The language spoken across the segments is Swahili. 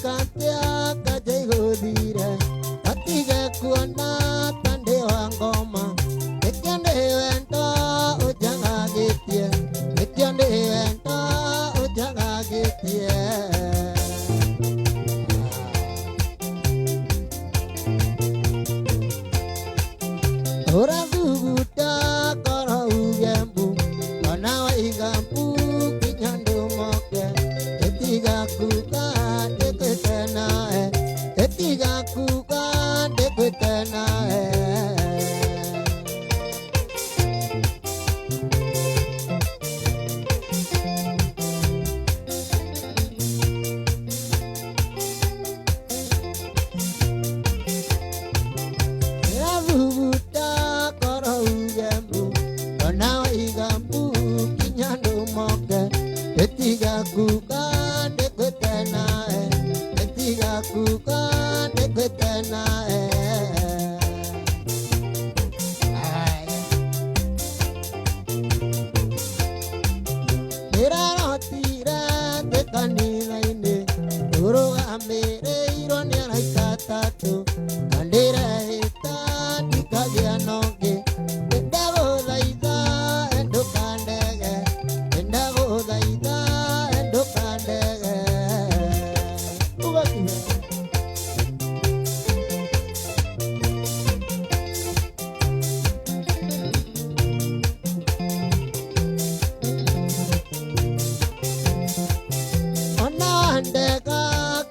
katia kajego dire katige kuona tande wangoma ekyande wento ujanga gitie ekyande wento ujanga gitie ora guguta kara ugembu kana waigambu kinyando moke etiga kuka deketena etiga kuka deketena etiga kuka deketena etiga kuka deketena era rotira dekanina ine uro amere ironi araitatu kandira eta dikagya noge endago daida endokandege endago daida endokandege ugaki onandega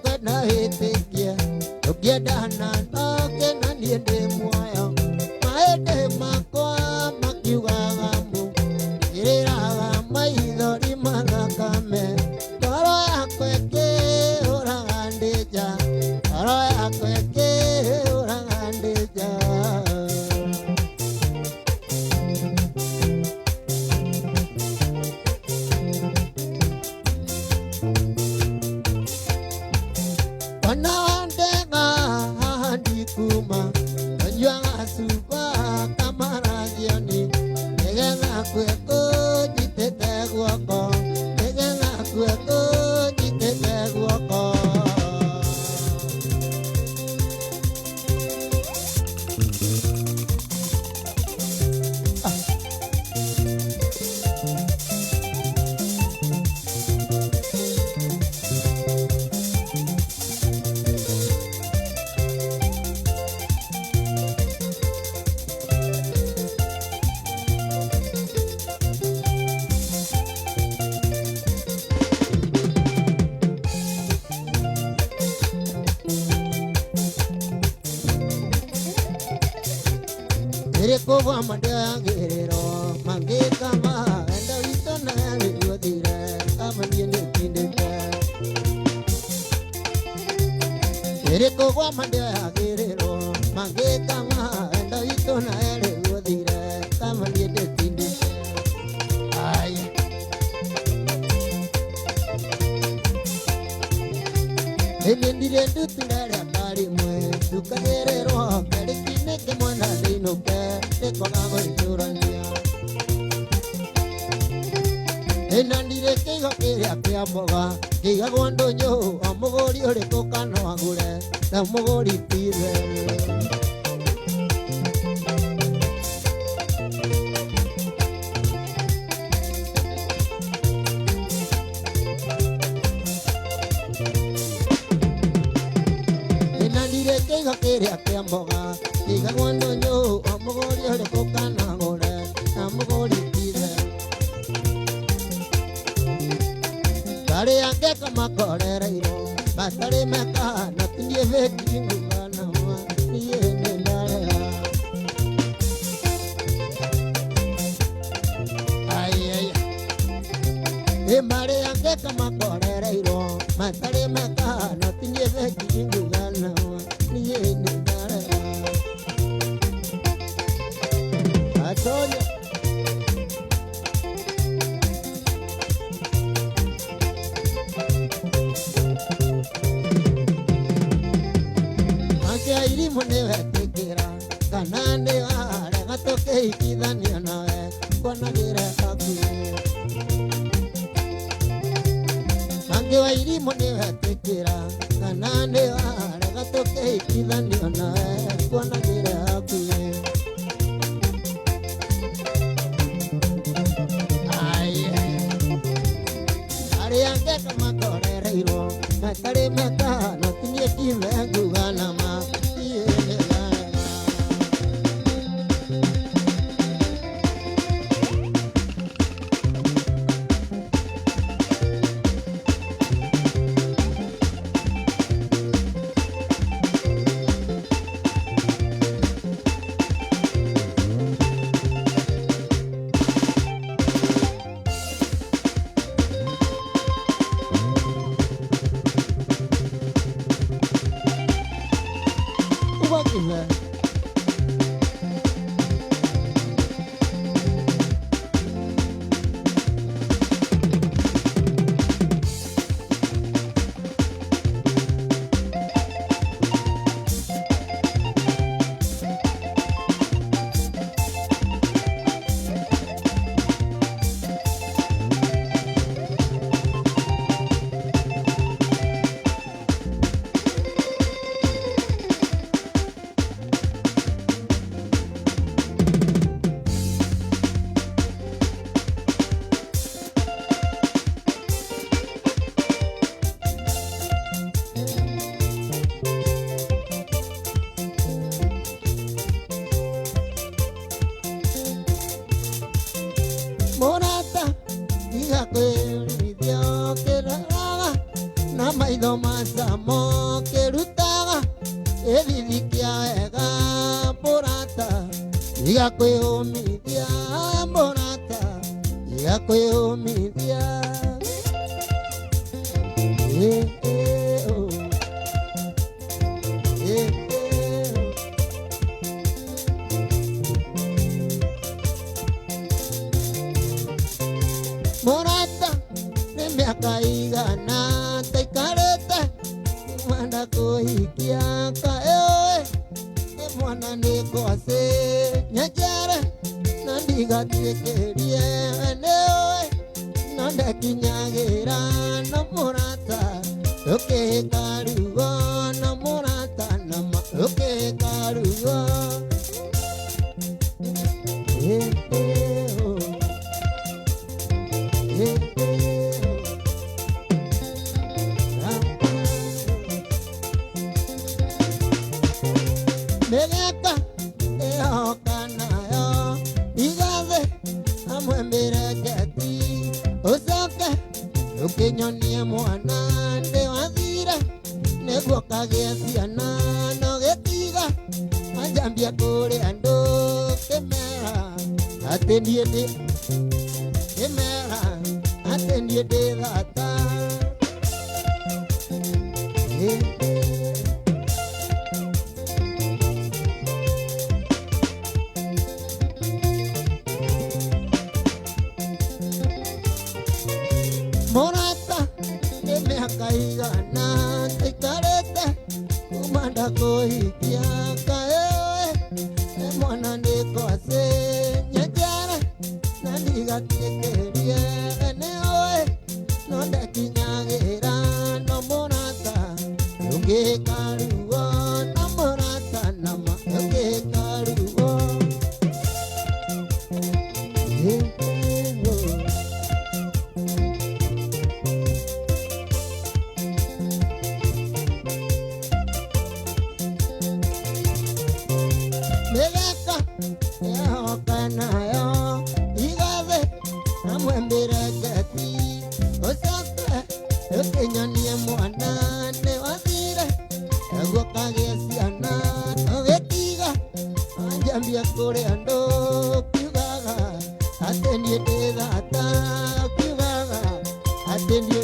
kana hetekia ogia dana oge naniende moyo maede makwa makiuga gamu iriraga maithori mathakame toro yakweke uragandija toro yakweke uragandija wanandega handikuma kanjwanga supa kamaragioni negena kweko jitete guoko negena kweko jitete guoko Ereko mandia gerero mangeka ma enda itona riodire amaniende kindeka Ereko mandia gerero mangeka ma enda itona riodire amaniende kindeka ay Elendire ndutundare akari mwe dukagerero kadikine kemana dinoke tekolago iturania Enandire keiga kere akiamoga keiga gwandonyo amogori ore kokano agure amogori tire Keiga kere akiamoga keiga gwandonyo amogori ore kokano agure amogori tire Kare yange kama korera iro Batare meka natinye veki ngugana wa Niye nendare Ay ay Mare yange kama korera iro Batare meka natinye veki ngugana wa Niye nendare Atonya iri munewe tekera kanande wale gatoke ikidhania nawe kona gira aku wa irimu ni wetikira kana ni warega tukihikithanio nawe kuonagire hakuhi aria ngeka makorereirwo matari mekahana tinie kive nguga nama Morata iga kwĩrithio kĩraraga na maitho macamo kĩrutaga ĩthithi kĩa wega Morata iga kwĩũmithia Morata iga kwĩũmithia Morata ni miaka igana taikarĩte mwana kũhikia kaĩũĩ nĩ mwana nĩ ngwacĩ nyenjere na ndigatuĩkĩrie we nĩũĩ no ndekinyagĩra na Morata ũkĩhĩka rugo na Morata nama ũkĩhĩka rugo Megeka ehoka nayo igathĩ hamwe mĩrengeti ũcoke ũkĩnyonie mwana ndĩ wathire nĩguo kagĩe ciana no gĩtiga anjambia kũrĩa andũ kĩmera atĩ niĩ ndĩ kĩmera atĩ niĩ ndĩ thata Morata ni miaka igana taikarĩte kuma ndakũhikia kaĩũĩ nĩ mwana nĩ ngwacĩ nyenjere na ndigatuĩkĩrie we nĩũĩ no ndekinyagĩra no Morata ũngĩhĩka rugo no Morata nama ũngĩhĩka rugo Megeka ehoka nayo igathĩ hamwe mĩrengeti ũcoke ũkĩnyonie mwana nĩ wathire nĩguo kagĩe ciana ũgĩtiga anjambia kũrĩa andũ kiugaga atĩ niĩ ndĩ thata kiugaga atĩ niĩ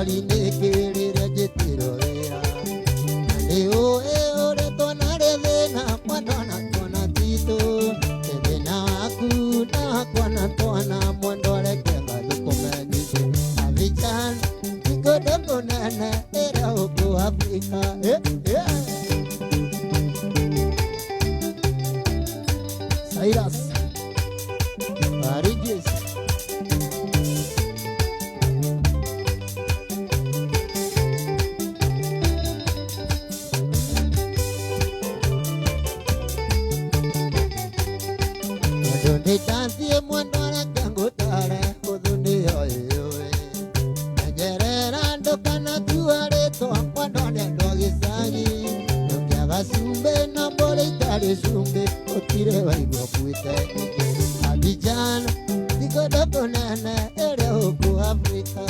Walineke rejitiro ea Neo ore tona redena Mwadona tona tito Redena akuna Kwana tona mwandole kenga Lukumenite Avichan Nikodoko nene Era huku Afrika Cyrus Parijis Ni tanti mwandora kango tare Kuduni oyoe Najerera ndokana tuare Toa mwandore dogi sangi Nungiaga sumbe na mbole itari sumbe Otire waigwa puite Abidjan Niko doko nene Ere huku Afrika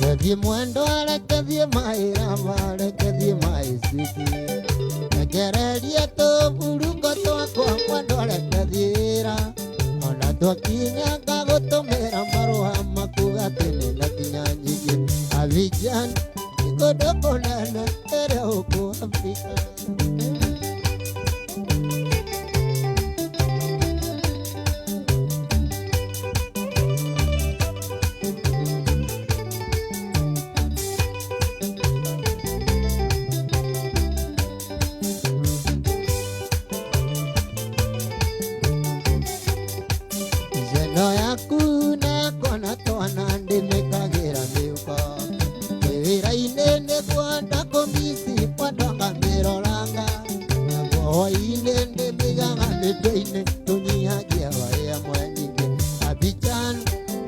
Kadhi mwendo ala kadhi maira vale kadhi maisiti Nagereria to buruko to kwa mwendo ala kadhira Ona to kinya kago to mera maroha makuga tene na kinyanyiki Abidjan Niko doko nana ere huku Afrika No yakuna kona toana ndime kagira miuko Kevira inene kuanda komisi Padanga miroranga Nagoho inene miganga medoine Dunia jewa ya mwenike Abidjan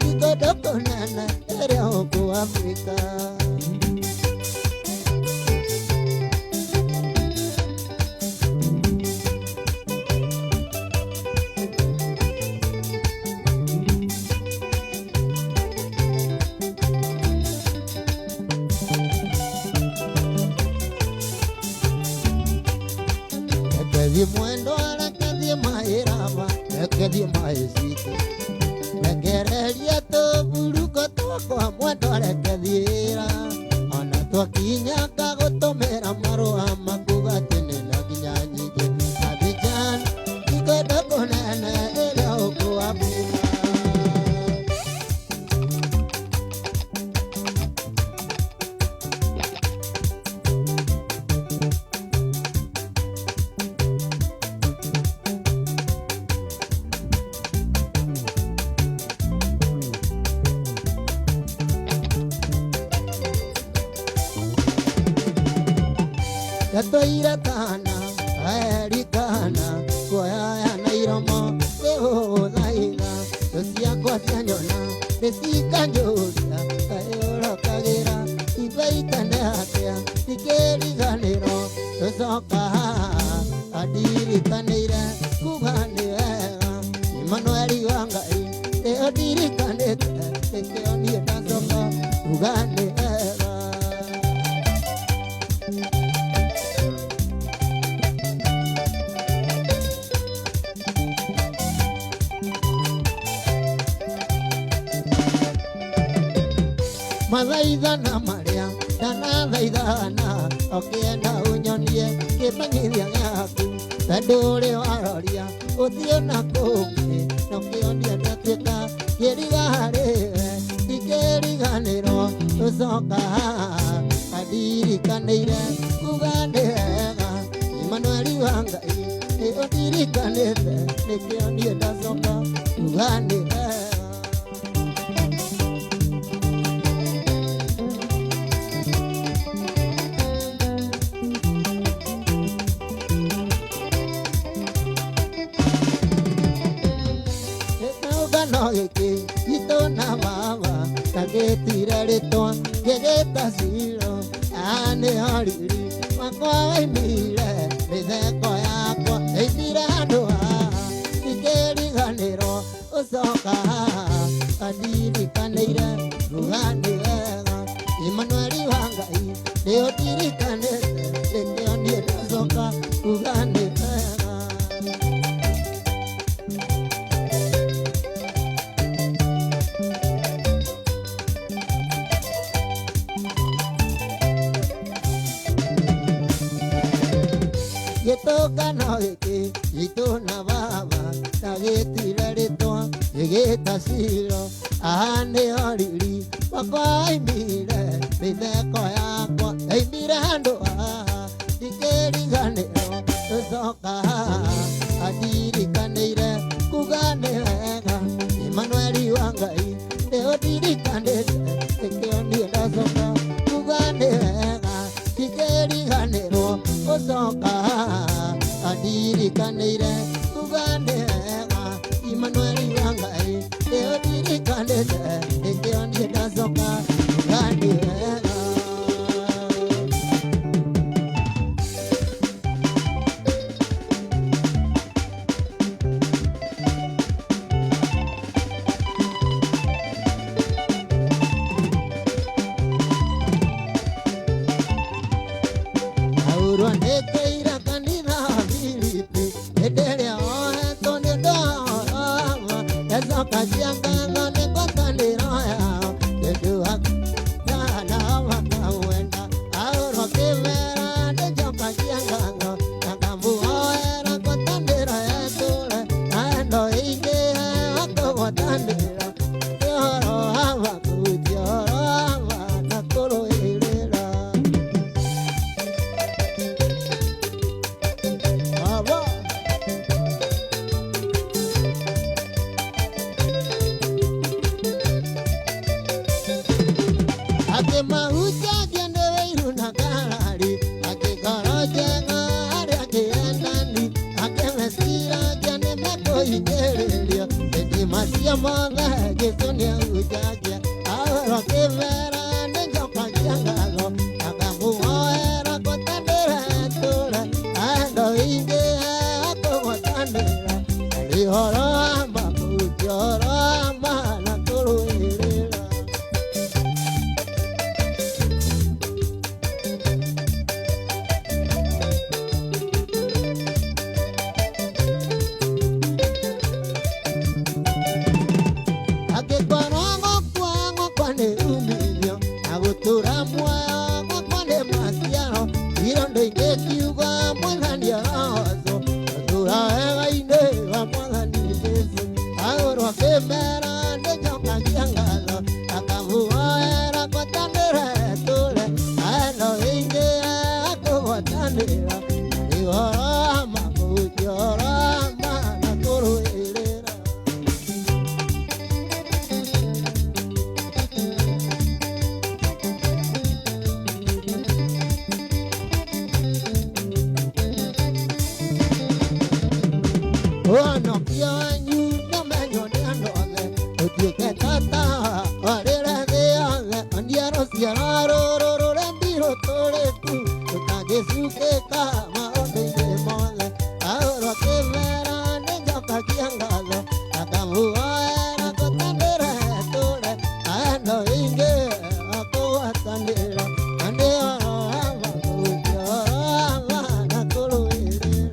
Niko doko nana ere huku Afrika Kadhi mwendo ala kadhi mairava Kadhi maisiti Nagereria to buruko to kwa mwendo ala kadhira Ona to kinya kago to mera maroha makuga tene na kinyanyike Abidjan Niko doko nene ere huku Afrika Katoira kana, aeri kana, koya ya nairomo, teho daiga, dosia kwa tianyona, desika nyosia, kaeora kagera, ibeita neatea, tikeri ganero, dosoka, adiri kaneira, kubane ega, Emmanueli wangai, teodiri kanete, tekeoni etasoka, kubane ega. Mathaithana maria Dana thaithana Okienda unyonie Kimanyithia gĩaku Tondũ ũrĩ waroria Ũthiũ na kũngĩ Nokĩonia ndatuĩka Kĩriga harĩwe Tikĩriganĩrwo Tũcoka Kadirikanĩire Kuga nĩ wega Emmanueli wangai Nĩ ũndirikanĩte Nĩkĩo niĩ ndacoka Kuga nĩ wega Gĩkĩ gitũ na baba tagĩtire rĩtwa gĩgĩta ciro nĩ oriri makwa waimire mĩtheko yakwa ĩtire handũ haha ikĩriganĩrwo gĩtũngano gĩkĩ gitũ na baba na gĩtire rĩtwa gĩgĩta Ciro. Aha nĩho riri baba aimire mĩtheko yakwa, aimire handũ haha ndikĩriganĩrwo gũcoka haha andirikanĩire kuga nĩ wega. Emmanuel wa Ngai ndĩũndirikanĩte nĩkĩo niĩ ndacoka kuga nĩ wega ndikĩriganĩrwo gũcoka haha andirikanĩire kuga nĩ wega. Emmanuel wa Ngai ndĩũndirikanĩte nĩkĩo niĩ ndacoka kuga nĩ wega. Nĩkĩire kanitha Filipi hĩndĩ ĩrĩa ohetwo nĩ ndoro ndacoka ciangatho nĩ ngwatanĩro yao ndĩnduagana makamwenda aũrwo kĩmera ndĩcoka ciangatho na ngamuoera ngwatanĩro yetũre naendo ingĩhe wakũgwatanĩra ũhoro wa makuti ũhoro wa mana kũrũĩrĩra. Akĩmahujagia nĩ wĩiru na ngarari, akĩgorojenga arĩa akĩendani, akĩmeciragia nĩ mekũhingĩrĩrio. Hĩndĩ macio mothe Jesũ nĩahujagia ahoro kĩmera nĩnjokagia ngatho akamuhoera ngwatanĩre tũre endo ingĩhe akũgwatanĩra arĩ ũhoro wa mabuti ũhoro wa mana kũrũĩrĩra. Gũtũra muoyo gwakwa nĩ maciaro irondo ingĩkiuga mwathani arohotwo gũtũra wega-inĩ wa mwathani Jesũ agũrwo kĩmera ndĩcokagia ngatho akamuhoera ngwatanĩre tũre endo ingĩhe akũgwatanĩra arĩ ũhoro wa mabuti ũhoro wa mana kũrũĩrĩra. Ũhonokio wanyu nĩũmenywo nĩ andũ othe ũtuĩke tata warĩre thĩ yothe oniaro ciara rũrũ rũrembi rũtũrĩku rũtangĩcukĩka maũndũ-inĩ mothe ahũrwo kĩmera nĩnjokagia ngatho akamuhoera ngwatanĩre tũre endo ingĩhe akũgwatanĩra na nĩ ũhoro wa mabuti ũhoro wa mana kũrũĩrĩra.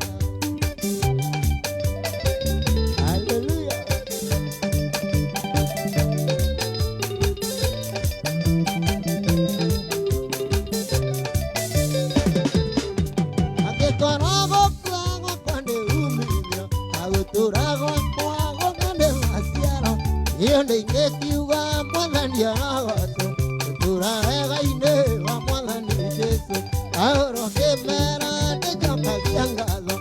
Iyo ndĩngĩkiuga mwathani arohotwo gũtũra wega-inĩ wa mwathani Jesũ ahũrwo kĩmera ndĩcokagia ngatho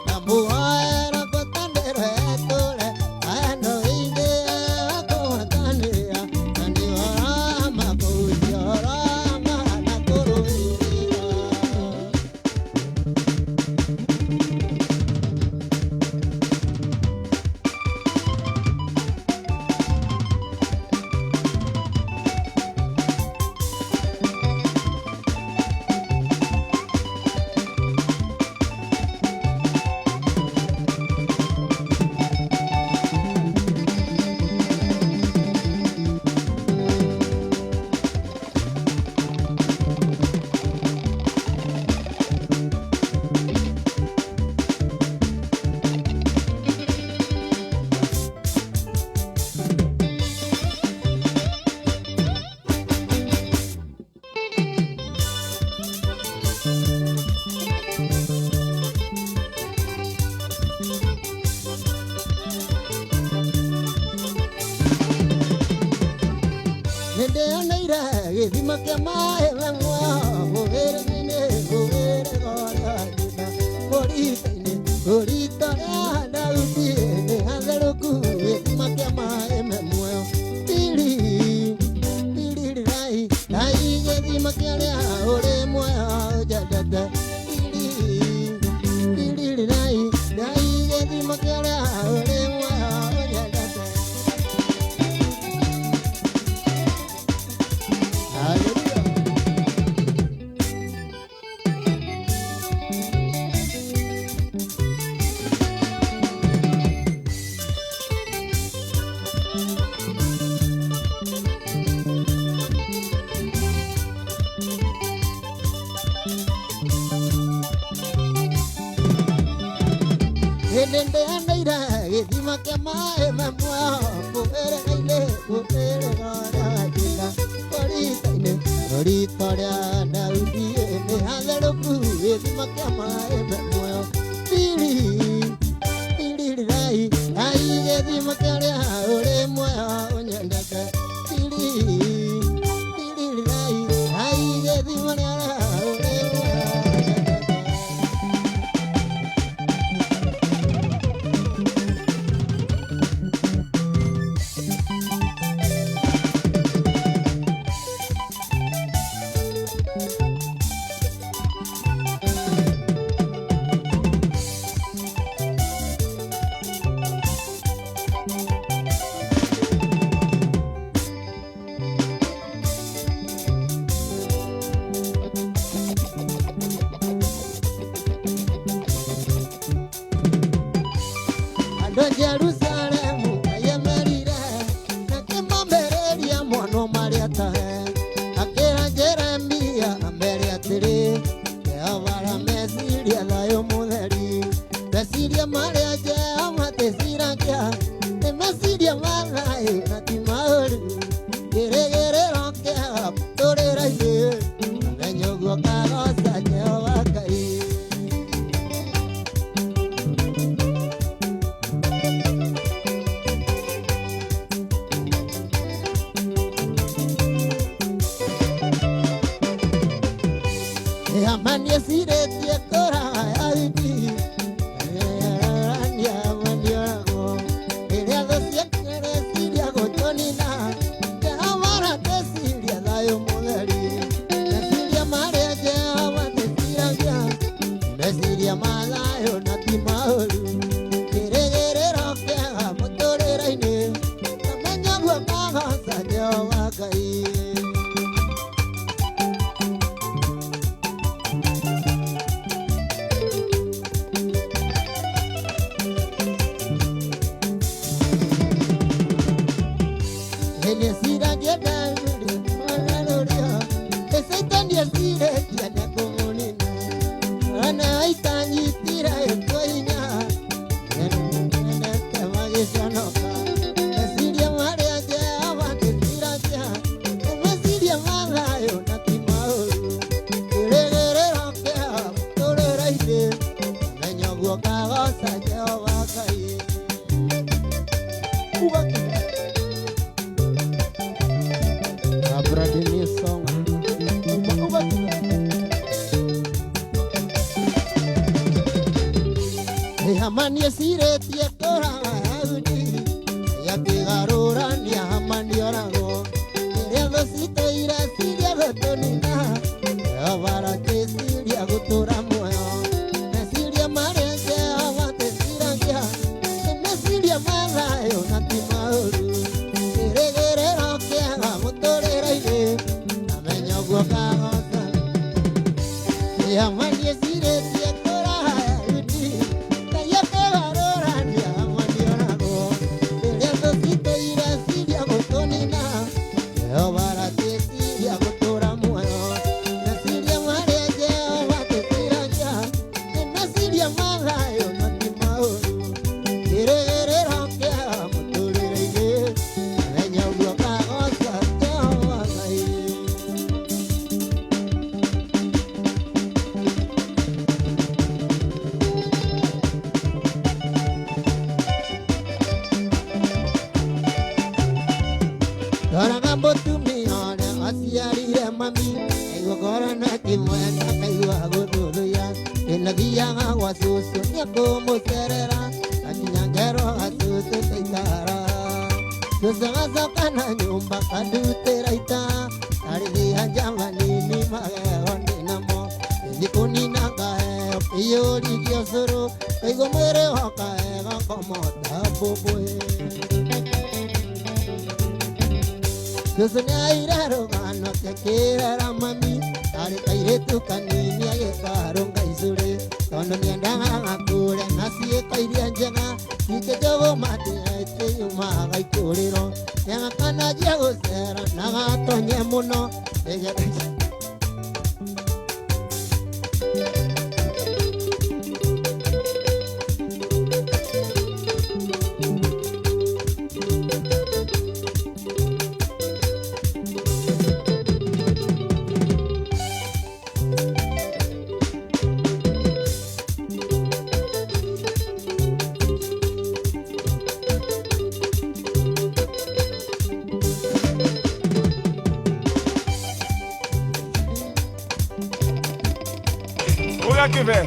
ngamuhoera ngwatanĩro yetũre endo ingĩhe akũgwatanĩra na nĩ ũhoro wa mabuti ũhoro wa mana kũrũĩrĩra. gĩthima kĩa maĩ mang'wa mũgĩrĩ-inĩ mũgĩrĩ gorĩa nyina mũrita-inĩ mũrita rĩa Daudi nĩ hatherũku gĩthima kĩa maĩ me muoyo tiri tiri rai rai gĩthima kĩarĩa ũrĩ muoyo njendete tiri tiri rai rai gĩthima kĩarĩa ũrĩ muoyo njendete. Nende anaira gĩthima kĩa maĩ me muoyo mũgĩrĩ-inĩ mũgĩrĩ gorĩa nyina mũrita-inĩ mũrita rĩa Daudi nĩ hatherũku gĩthima kĩa maĩ me muoyo tiri tiri rai rai gĩthima kĩarĩa ũrĩ muoyo nyendete tiri tiri rai rai gĩthima kĩarĩa ũrĩ muoyo. Jerusalemu yemerire nakĩmambĩrĩria mwana marĩa tahe akĩra Jeremia mbere atĩrĩ Jehova arameciria thayũ mũtheri meciria marĩa Jehova tĩciragia nĩ meciria ma thayũ na ti maũru kĩrĩgĩrĩro kĩega mũtũrĩre-inĩ mũthenya ũguo kagoca Jehova Ngai. Amani esirĩtie kũraya wiki arania maniorago rĩrĩa thũ ciakereciria gũtũnina Jehova aratĩciria thayũ mũtheri meciria marĩa Jehova tĩciragia meciria ma thayũ na ti maũru kĩrĩgĩrĩro kĩega mũtũrĩre-inĩ kamenya guo kagoca Jehova Ngai. Amani esirĩtie kũraya wiki yakĩgarũrania amani orago rĩrĩa thũ citũireciria gũtũnina Jehova aratĩciria gũtũra muoyo meciria marĩa Jehova tĩciragia nĩ meciria ma thayũ na ti maũru kĩrĩgĩrĩro kĩega mũtũrĩre-inĩ kamenya ũguo kagoca. Amani esirĩtie kũraya wiki yakĩgarũrania amani orago rĩrĩa thũ citũireciria gũtũnina Jehova aratĩciria gũtũra muoyo gwa susu nyakumucerera akinyangero asusu taitara susaga na nyumba kadutera ita arithi jamani ni mageo namo nikuni nagae yori giosuru igomere hokae gakomoda boboe Susuna iraro gano tekera ramami ari kaire tu kanini age karonga isure tono niandanga ngakure nasi kaire anjanga ike jogo mate ete yuma gaikuriro yanga kana jago sera naga tonye muno ege que ver.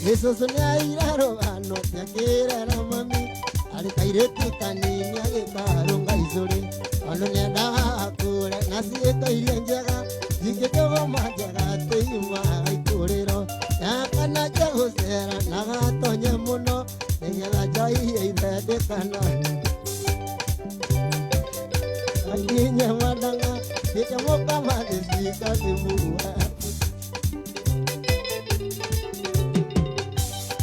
Eso soña iraro gano tekera ramami ari kaire tu kanini age karonga isure tono niandanga akure nasi kaire anjanga ike jogo majaga te yuma gaikuriro yakana jago sera naga tonye muno ege jai ide kana Niña madanga, ella moca madrecita de búa.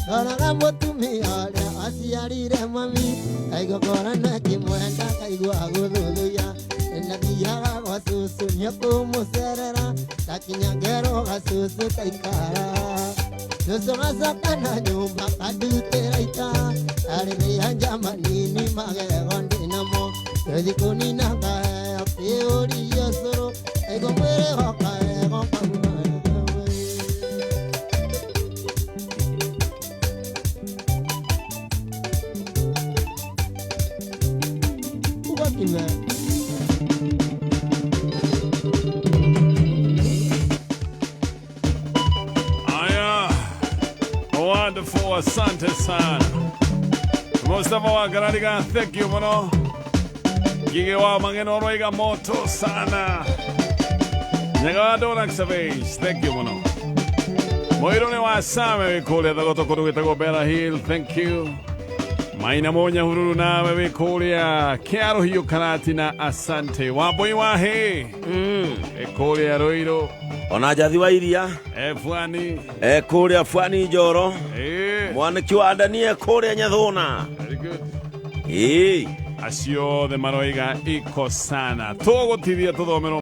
Ahora tu mi hora, así haré mami. Caigo corana que muenda, caigo agudo ya. En la villa hago a su sueño como será. La quiñaguero a su cara. Yo soy más sacana, yo macadutera y ta. Haré de anjamani ni maguegon dinamo. Kedi ni naga teori yosoro ego mere hoka ego pangana Ubakime Aya wonderful asante sana Mustafa wa Garadiga thank you mono Gige wa mangeno roiga moto sana. Nyaga dona ksavage. Thank you mono. Moirone wa same kule da goto koru go Bella Hill. Thank you. Maina monya hururu na we kule kiaro hiyo kanatina asante. Wa boy wa he. E kule roiro. Ona jathi wa iria. Fuani. Kule fuani joro. Mwaniki wa Danie kule nyathona. Very good. Asio de Maroiga iko sana. Todo tidia todo mero.